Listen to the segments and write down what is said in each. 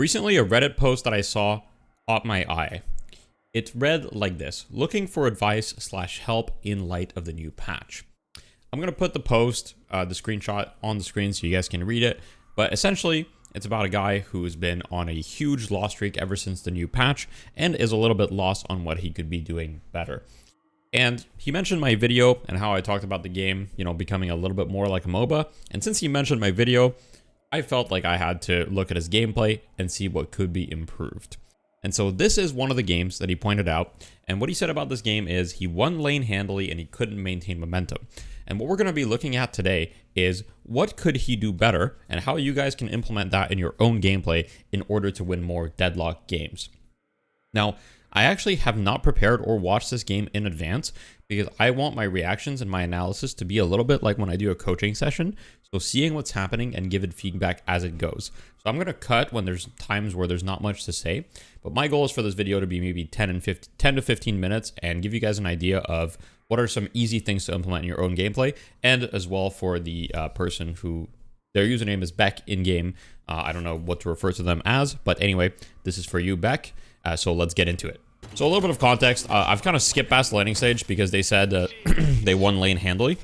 Recently, a Reddit post that I saw caught my eye. It read like this: looking for advice / help in light of the new patch. I'm going to put the post, the screenshot on the screen so you guys can read it. But essentially, it's about a guy who's been on a huge loss streak ever since the new patch and is a little bit lost on what he could be doing better. And he mentioned my video and how I talked about the game, becoming a little bit more like a MOBA. And since he mentioned my video, I felt like I had to look at his gameplay and see what could be improved. And so this is one of the games that he pointed out. And what he said about this game is he won lane handily and he couldn't maintain momentum. And what we're going to be looking at today is what could he do better and how you guys can implement that in your own gameplay in order to win more deadlock games. Now, I actually have not prepared or watched this game in advance because I want my reactions and my analysis to be a little bit like when I do a coaching session. So seeing what's happening and give it feedback as it goes. So I'm going to cut when there's times where there's not much to say. But my goal is for this video to be maybe 10 to 15 minutes and give you guys an idea of what are some easy things to implement in your own gameplay. And as well for the person who their username is Beck in game. I don't know what to refer to them as. But anyway, this is for you, Beck. So let's get into it. So a little bit of context. I've kind of skipped past the laning stage because they said they won lane handily.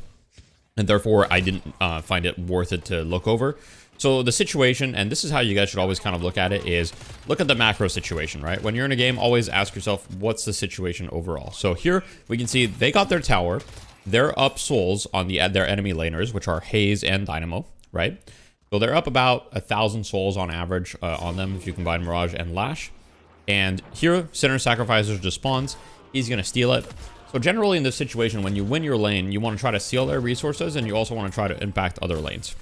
And therefore, I didn't find it worth it to look over. So the situation, and this is how you guys should always kind of look at it, is look at the macro situation, right? When you're in a game, always ask yourself, what's the situation overall? So here we can see they got their tower. They're up souls on their enemy laners, which are Haze and Dynamo, right? So they're up about 1,000 souls on average on them if you combine Mirage and Lash. And here, Sinner Sacrificer just spawns. He's going to steal it. So generally in this situation, when you win your lane, you want to try to steal their resources and you also want to try to impact other lanes.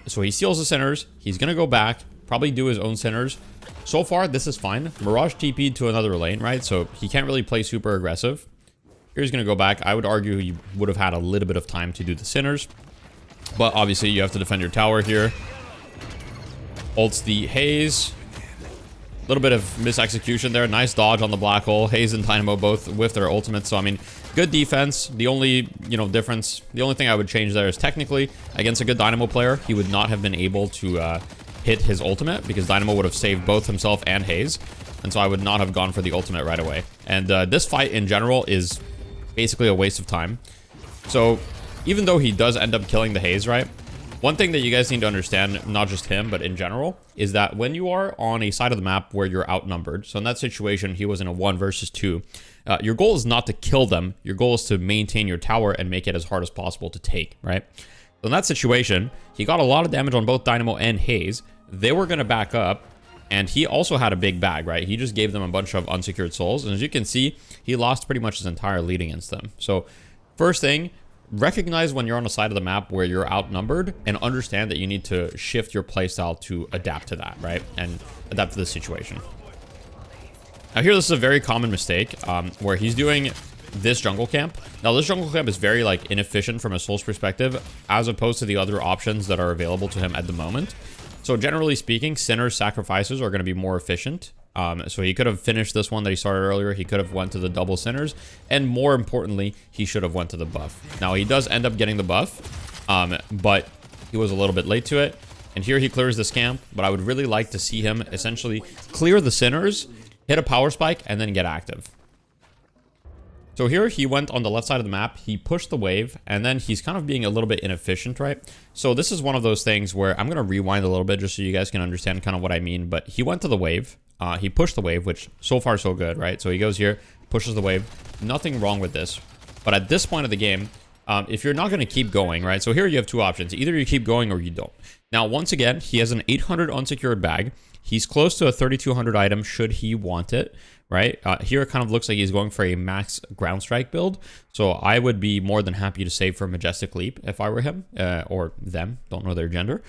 So he steals the Sinners. He's going to go back, probably do his own Sinners. So far, this is fine. Mirage TP'd to another lane, right? So he can't really play super aggressive. Here he's going to go back. I would argue he would have had a little bit of time to do the Sinners. But obviously, you have to defend your tower here. Ults the Haze. A little bit of misexecution there. Nice dodge on the black hole. Haze and Dynamo both with their ultimates. So, I mean, good defense. The only, difference, the only thing I would change there is technically against a good Dynamo player, he would not have been able to hit his ultimate because Dynamo would have saved both himself and Haze. And so I would not have gone for the ultimate right away. And this fight in general is basically a waste of time. So even though he does end up killing the Haze, right? One thing that you guys need to understand, not just him, but in general, is that when you are on a side of the map where you're outnumbered, so in that situation, he was in a 1 versus 2, your goal is not to kill them. Your goal is to maintain your tower and make it as hard as possible to take, right? So in that situation, he got a lot of damage on both Dynamo and Haze. They were going to back up, and he also had a big bag, right? He just gave them a bunch of unsecured souls, and as you can see, he lost pretty much his entire lead against them. So first thing, recognize when you're on a side of the map where you're outnumbered and understand that you need to shift your playstyle to adapt to that, right? And adapt to the situation. Now here, this is a very common mistake where he's doing this jungle camp. Now this jungle camp is very inefficient from a soul's perspective as opposed to the other options that are available to him at the moment. So generally speaking, Sinner Sacrificers are going to be more efficient. So he could have finished this one that he started earlier. He could have went to the double Sinners. And more importantly, he should have went to the buff. Now, he does end up getting the buff, but he was a little bit late to it. And here he clears this camp. But I would really like to see him essentially clear the Sinners, hit a power spike, and then get active. So here he went on the left side of the map, he pushed the wave, and then he's kind of being a little bit inefficient, right? So this is one of those things where I'm going to rewind a little bit just so you guys can understand kind of what I mean. But he went to the wave, he pushed the wave, which so far so good, right? So he goes here, pushes the wave, nothing wrong with this. But at this point of the game, if you're not going to keep going, right? So here you have two options, either you keep going or you don't. Now, once again, he has an 800 unsecured bag. He's close to a 3,200 item should he want it, right? Here it kind of looks like he's going for a max ground strike build. So I would be more than happy to save for Majestic Leap if I were him or them. Don't know their gender.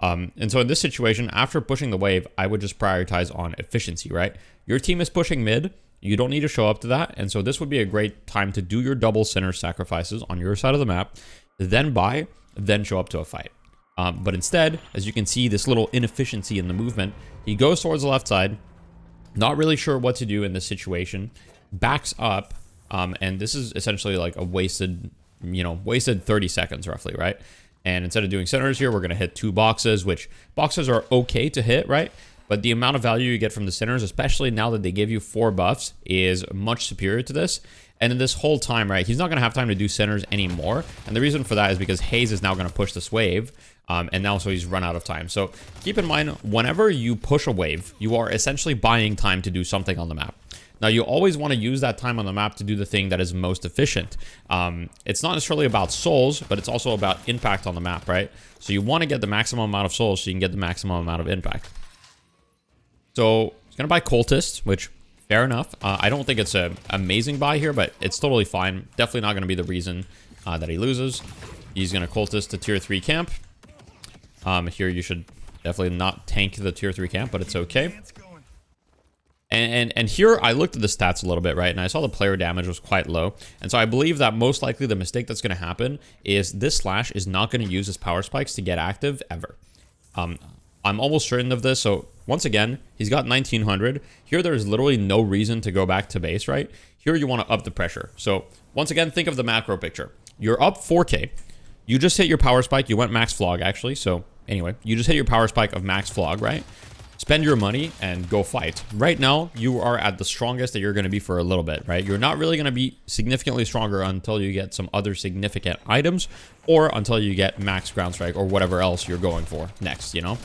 And so in this situation, after pushing the wave, I would just prioritize on efficiency, right? Your team is pushing mid. You don't need to show up to that. And so this would be a great time to do your double Sinner Sacrifices on your side of the map, then buy, then show up to a fight. But instead, as you can see, this little inefficiency in the movement, he goes towards the left side, not really sure what to do in this situation, backs up, and this is essentially like a wasted 30 seconds roughly, right? And instead of doing centers here, we're going to hit 2 boxes, which boxes are okay to hit, right? But the amount of value you get from the centers, especially now that they give you 4 buffs, is much superior to this. And in this whole time, right, he's not going to have time to do centers anymore. And the reason for that is because Haze is now going to push this wave. And now so he's run out of time. So keep in mind, whenever you push a wave, you are essentially buying time to do something on the map. Now, you always want to use that time on the map to do the thing that is most efficient. It's not necessarily about souls, but it's also about impact on the map, right? So you want to get the maximum amount of souls so you can get the maximum amount of impact. So he's going to buy Cultist, which, fair enough. I don't think it's an amazing buy here, but it's totally fine. Definitely not going to be the reason that he loses. He's going to Cultist to tier 3 camp. Here you should definitely not tank the tier 3 camp, but it's okay. And here I looked at the stats a little bit, right? And I saw the player damage was quite low. And so I believe that most likely the mistake that's going to happen is this Slash is not going to use his power spikes to get active ever. I'm almost certain of this. So once again, he's got 1900. Here there's literally no reason to go back to base, right? Here you want to up the pressure. So once again, think of the macro picture. You're up 4K. You just hit your power spike. You went max flog actually. So anyway, you just hit your power spike of max flog, right? Spend your money and go fight. Right now, you are at the strongest that you're going to be for a little bit, right? You're not really going to be significantly stronger until you get some other significant items or until you get max ground strike or whatever else you're going for next, you know?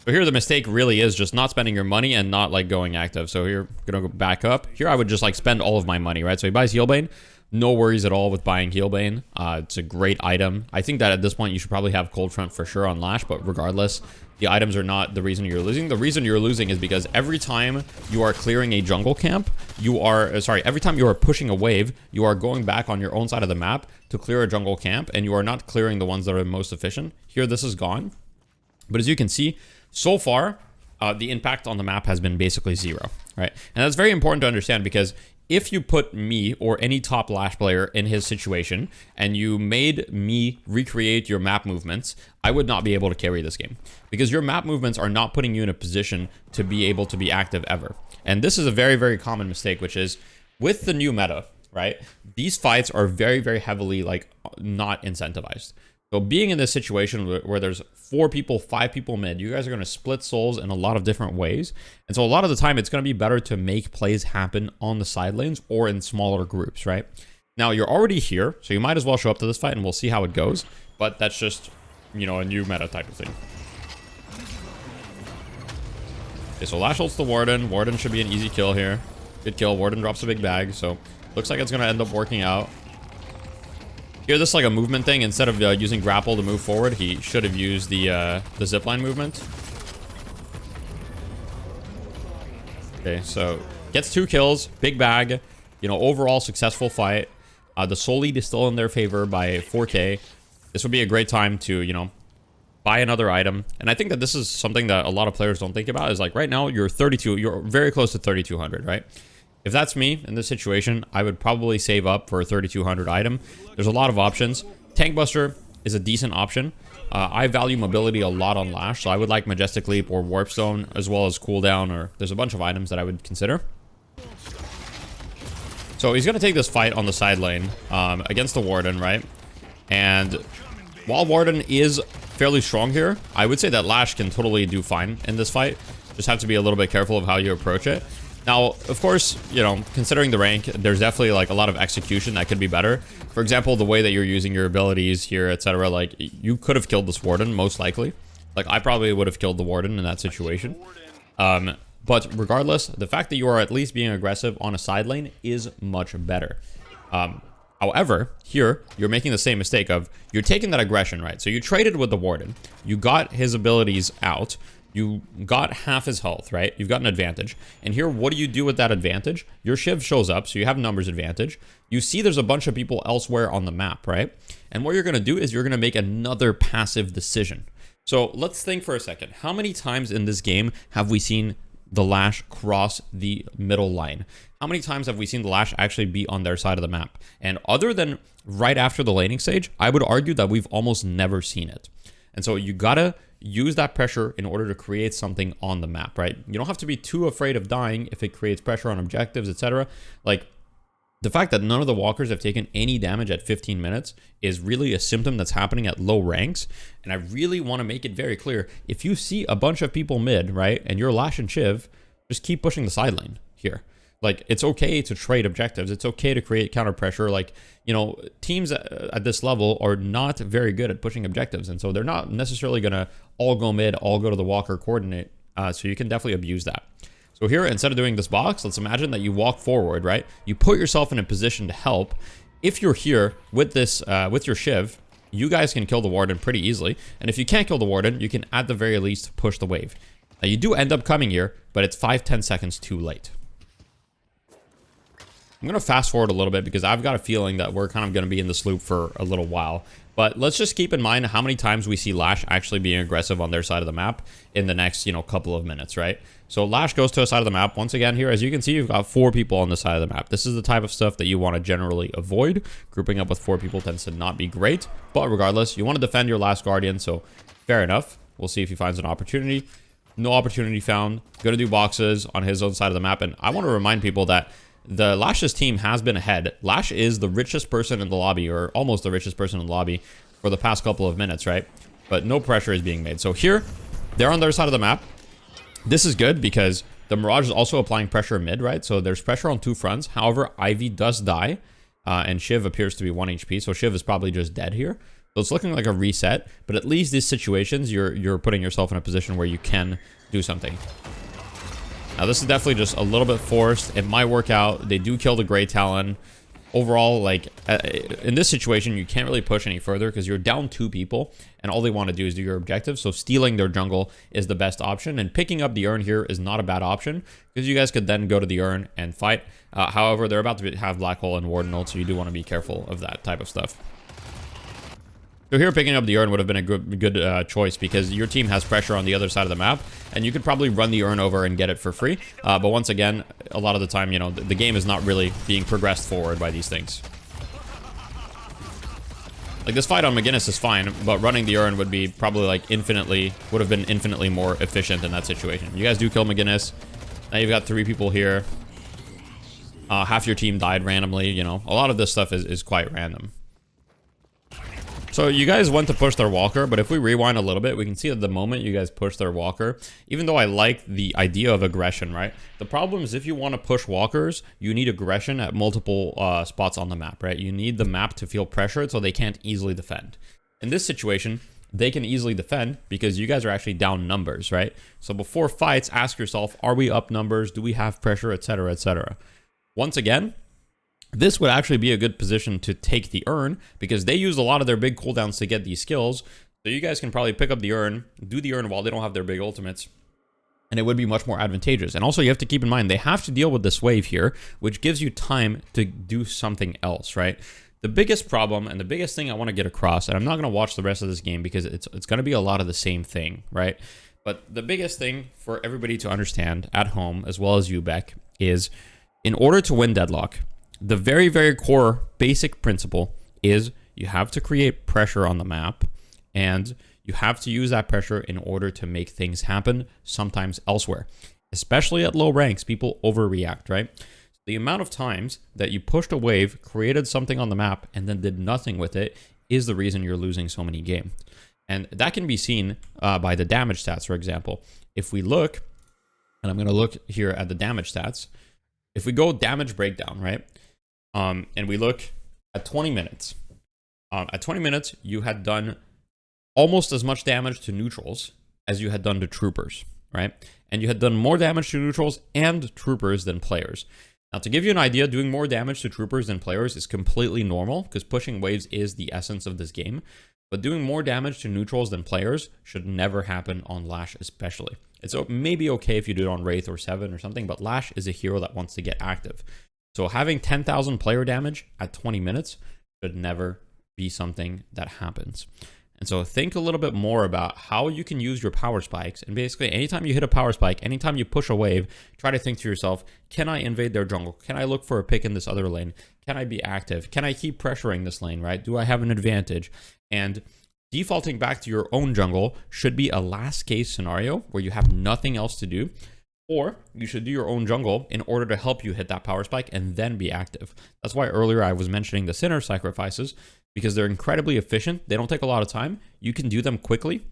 So here the mistake really is just not spending your money and not like going active. So here, going to go back up. Here I would just like spend all of my money, right? So he buys Healbane. No worries at all with buying Healbane. It's a great item. I think that at this point you should probably have Cold Front for sure on Lash, but regardless, the items are not the reason you're losing. The reason you're losing is because every time you are clearing a jungle camp, you are, every time you are pushing a wave, you are going back on your own side of the map to clear a jungle camp, and you are not clearing the ones that are most efficient. Here, this is gone. But as you can see, so far, the impact on the map has been basically 0, right? And that's very important to understand because if you put me or any top Lash player in his situation and you made me recreate your map movements, I would not be able to carry this game because your map movements are not putting you in a position to be able to be active ever. And this is a very, very common mistake, which is with the new meta, right? These fights are very, very heavily like not incentivized. So being in this situation where there's 4 people, 5 people mid, you guys are going to split souls in a lot of different ways. And so a lot of the time, it's going to be better to make plays happen on the side lanes or in smaller groups, right? Now, you're already here, so you might as well show up to this fight and we'll see how it goes. But that's just, you know, a new meta type of thing. Okay, so Lash ults the Warden. Warden should be an easy kill here. Good kill. Warden drops a big bag, so looks like it's going to end up working out. Here, this is like a movement thing. Instead of using grapple to move forward, he should have used the zipline movement. Okay, so gets 2 kills, big bag. You know, overall successful fight. The soul lead is still in their favor by 4K. This would be a great time to, you know, buy another item. And I think that this is something that a lot of players don't think about. Is like right now you're very close to 3,200, right? If that's me in this situation, I would probably save up for a 3,200 item. There's a lot of options. Tank Buster is a decent option. I value mobility a lot on Lash, so I would like Majestic Leap or Warp Stone, as well as Cooldown, or there's a bunch of items that I would consider. So he's going to take this fight on the side lane against the Warden, right? And while Warden is fairly strong here, I would say that Lash can totally do fine in this fight. Just have to be a little bit careful of how you approach it. Now, of course, you know, considering the rank, there's definitely like a lot of execution that could be better. For example, the way that you're using your abilities here, etc. Like, you could have killed this Warden, most likely. Like, I probably would have killed the Warden in that situation. But regardless, the fact that you are at least being aggressive on a side lane is much better. However, here, you're making the same mistake of, you're taking that aggression, right? So you traded with the Warden. You got his abilities out. You got half his health, right? You've got an advantage. And here, what do you do with that advantage? Your Shiv shows up, so you have numbers advantage. You see there's a bunch of people elsewhere on the map, right? And what you're going to do is you're going to make another passive decision. So let's think for a second. How many times in this game have we seen the Lash cross the middle line? How many times have we seen the Lash actually be on their side of the map? And other than right after the laning stage, I would argue that we've almost never seen it. And so you gotta use that pressure in order to create something on the map, right? You don't have to be too afraid of dying if it creates pressure on objectives, etc. Like, The fact that none of the walkers have taken any damage at 15 minutes is really a symptom that's happening at low ranks. And I really want to make it very clear. If you see a bunch of people mid, right, and you're Lash and Shiv, just keep pushing the side lane here. Like, it's okay to trade objectives. It's okay to create counter pressure. Like, you know, teams at this level are not very good at pushing objectives. And so they're not necessarily going to all go mid, all go to the walker coordinate. So you can definitely abuse that. So here, instead of doing this box, let's imagine that you walk forward, right? You put yourself in a position to help. If you're here with this, with your Shiv, you guys can kill the Warden pretty easily. And if you can't kill the Warden, you can at the very least push the wave. Now you do end up coming here, but it's 5-10 seconds too late. I'm going to fast forward a little bit because I've got a feeling that we're kind of going to be in this loop for a little while. But let's just keep in mind how many times we see Lash actually being aggressive on their side of the map in the next, you know, couple of minutes, right? So Lash goes to a side of the map. Once again here, as you can see, you've got 4 people on the side of the map. This is the type of stuff that you want to generally avoid. Grouping up with 4 people tends to not be great. But regardless, you want to defend your last Guardian, so fair enough. We'll see if he finds an opportunity. No opportunity found. Going to do boxes on his own side of the map. And I want to remind people that the Lash's team has been ahead. Lash is the richest person in the lobby, or almost the richest person in the lobby for the past couple of minutes, right? But no pressure is being made. So here, they're on their side of the map. This is good because the Mirage is also applying pressure mid, right? So there's pressure on 2 fronts. However, Ivy does die, and Shiv appears to be 1 HP. So Shiv is probably just dead here. So it's looking like a reset. But at least these situations, you're putting yourself in a position where you can do something. Now, this is definitely just a little bit forced. It might work out. They do kill the Grey Talon. Overall, like, in this situation, you can't really push any further because you're down 2 people, and all they want to do is do your objective. So stealing their jungle is the best option, and picking up the urn here is not a bad option because you guys could then go to the urn and fight. However, they're about to have Black Hole and Warden ult, so you do want to be careful of that type of stuff. So here, picking up the urn would have been a good choice because your team has pressure on the other side of the map, and you could probably run the urn over and get it for free. But once again, a lot of the time, you know, the game is not really being progressed forward by these things. Like, this fight on McGinnis is fine, but running the urn would be probably like would have been infinitely more efficient in that situation. You guys do kill McGinnis. Now you've got 3 people here. Half your team died randomly, you know. A lot of this stuff is quite random. So you guys went to push their walker, but if we rewind a little bit, we can see at the moment you guys push their walker, even though I like the idea of aggression, right? The problem is if you want to push walkers, you need aggression at multiple spots on the map, right? You need the map to feel pressured so they can't easily defend. In this situation, they can easily defend because you guys are actually down numbers, right? So before fights, ask yourself, are we up numbers? Do we have pressure, etc., etc.? Once again, this would actually be a good position to take the urn because they use a lot of their big cooldowns to get these skills. So you guys can probably pick up the urn, do the urn while they don't have their big ultimates, and it would be much more advantageous. And also you have to keep in mind, they have to deal with this wave here, which gives you time to do something else, right? The biggest problem and the biggest thing I want to get across, and I'm not going to watch the rest of this game because it's going to be a lot of the same thing, right? But the biggest thing for everybody to understand at home, as well as you, Beck, is in order to win Deadlock, the very, very core basic principle is you have to create pressure on the map, and you have to use that pressure in order to make things happen sometimes elsewhere. Especially at low ranks, people overreact, right? The amount of times that you pushed a wave, created something on the map, and then did nothing with it is the reason you're losing so many games. And that can be seen by the damage stats, for example. If we look, and I'm going to look here at the damage stats, if we go damage breakdown, right? And we look at 20 minutes. At 20 minutes, you had done almost as much damage to neutrals as you had done to troopers, right? And you had done more damage to neutrals and troopers than players. Now, to give you an idea, doing more damage to troopers than players is completely normal because pushing waves is the essence of this game. But doing more damage to neutrals than players should never happen on Lash especially. It's maybe okay if you do it on Wraith or 7 or something, but Lash is a hero that wants to get active. So having 10,000 player damage at 20 minutes should never be something that happens. And so think a little bit more about how you can use your power spikes. And basically, anytime you hit a power spike, anytime you push a wave, try to think to yourself, can I invade their jungle? Can I look for a pick in this other lane? Can I be active? Can I keep pressuring this lane, right? Do I have an advantage? And defaulting back to your own jungle should be a last case scenario where you have nothing else to do. Or you should do your own jungle in order to help you hit that power spike and then be active. That's why earlier I was mentioning the Sinner sacrifices, because they're incredibly efficient. They don't take a lot of time. You can do them quickly,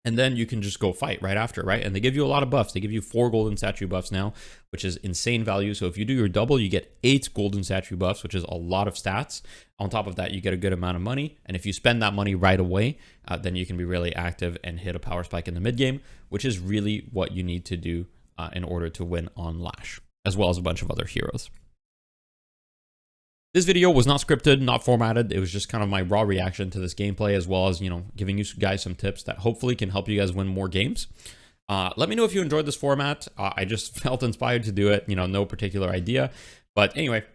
and then you can just go fight right after, right? And they give you a lot of buffs. They give you 4 golden statue buffs now, which is insane value. So if you do your double, you get 8 golden statue buffs, which is a lot of stats. On top of that, you get a good amount of money. And if you spend that money right away, then you can be really active and hit a power spike in the mid game, which is really what you need to do in order to win on Lash, as well as a bunch of other heroes. This video was not scripted, not formatted. It was just kind of my raw reaction to this gameplay, as well as, giving you guys some tips that hopefully can help you guys win more games. Let me know if you enjoyed this format. I just felt inspired to do it, no particular idea. But anyway,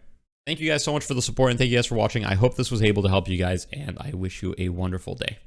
thank you guys so much for the support, and thank you guys for watching. I hope this was able to help you guys, and I wish you a wonderful day.